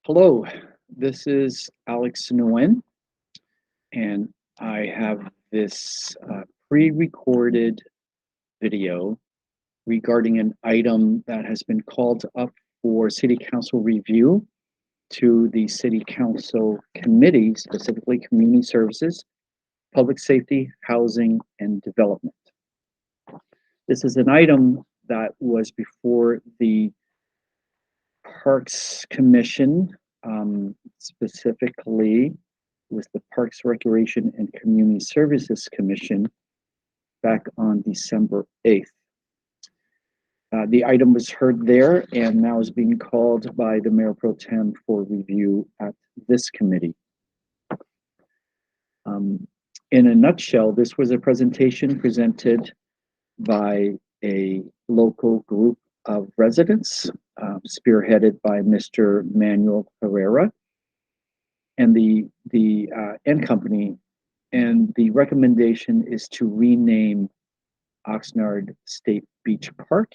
Hello, this is Alex Nguyen, and I have this pre-recorded video regarding an item that has been called up for City Council review to the City Council Committee, specifically Community Services, Public Safety, Housing, and Development. This is an item that was before the Parks Commission, specifically with the Parks, Recreation, and Community Services Commission back on December 8th. The item was heard there and now is being called by the Mayor Pro Tem for review at this committee. In a nutshell, this was a presentation presented by a local group of residents, spearheaded by Mr. Manuel Herrera and the N Company, and the recommendation is to rename Oxnard State Beach Park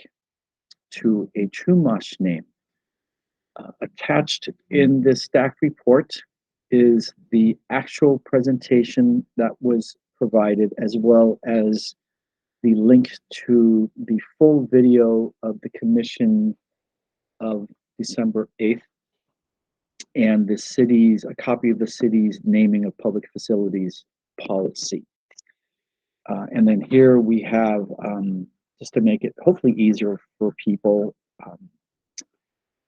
to a Chumash name. Attached in this staff report is the actual presentation that was provided, as well as the link to the full video of the commission of December 8th and the city's, a copy of the city's naming of public facilities policy. And then here we have, just to make it hopefully easier for people,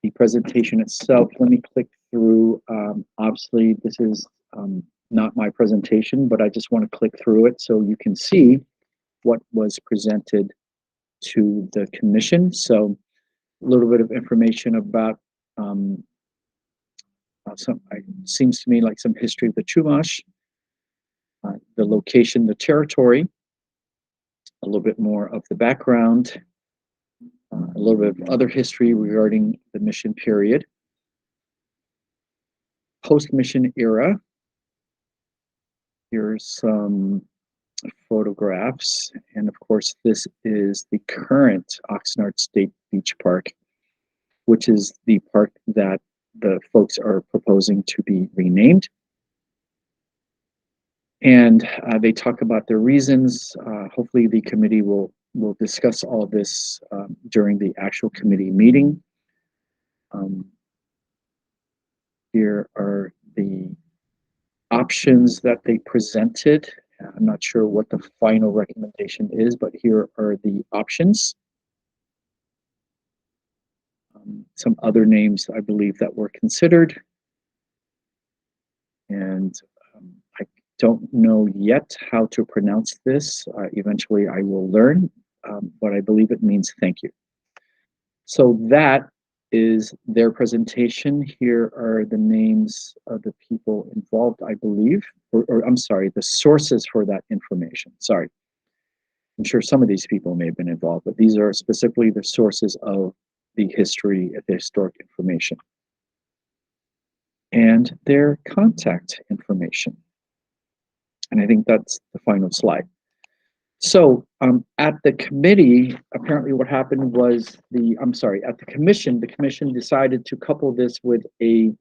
the presentation itself. Let me click through. Obviously, this is not my presentation, but I just want to click through it so you can see what was presented to the commission. So a little bit of information about seems to me like some history of the Chumash, the location, the territory, a little bit more of the background, a little bit of other history regarding the mission period, post-mission era. Here's some photographs, and of course this is the current Oxnard State Beach Park, which is the park that the folks are proposing to be renamed. And they talk about their reasons. Hopefully the committee will discuss all of this during the actual committee meeting. Here are the options that they presented. I'm not sure what the final recommendation is, but here are the options. Some other names, I believe, that were considered. And I don't know yet how to pronounce this. Eventually I will learn, but I believe it means thank you. So that is their presentation. Here are the names of the people involved, I believe, or I'm sorry, the sources for that information. Sorry. I'm sure some of these people may have been involved, but these are specifically the sources of the history, the historic information, and their contact information. And I think that's the final slide. So at the committee, apparently what happened was at the commission decided to couple this with a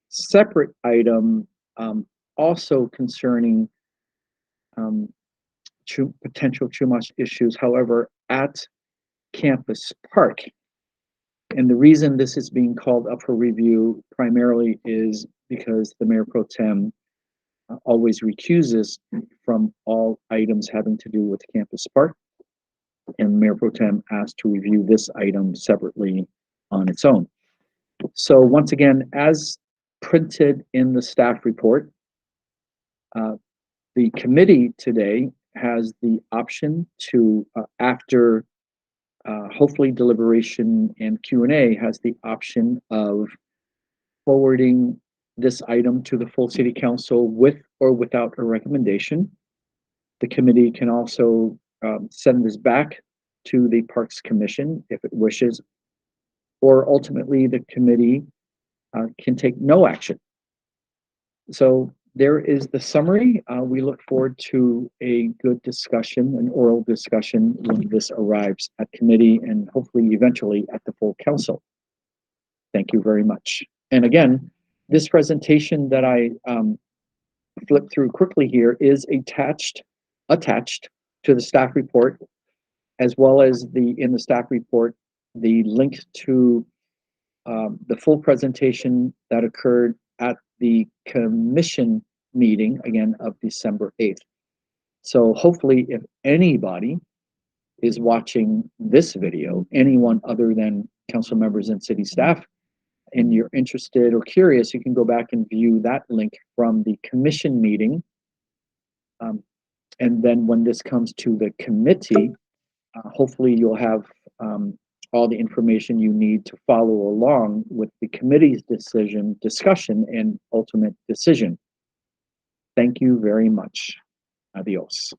separate item, also concerning potential Chumash issues, however, at Campus Park. And the reason this is being called up for review primarily is because the Mayor Pro Tem always recuses from all items having to do with Campus Park. And Mayor Pro Tem asked to review this item separately on its own. So once again, as printed in the staff report, the committee today has the option to, after hopefully deliberation and Q&A, has the option of forwarding this item to the full city council with or without a recommendation. The committee can also send this back to the Parks Commission if it wishes, or ultimately the committee can take no action. So there is the summary. We look forward to a good discussion, an oral discussion, when this arrives at committee and hopefully eventually at the full council. Thank you very much. And again, This presentation that I flip through quickly here is attached to the staff report, as well as in the staff report, the link to the full presentation that occurred at the commission meeting, again, of December 8th. So hopefully, if anybody is watching this video, anyone other than council members and city staff, and you're interested or curious, you can go back and view that link from the commission meeting. And then when this comes to the committee, hopefully you'll have all the information you need to follow along with the committee's discussion, and ultimate decision. Thank you very much. Adios.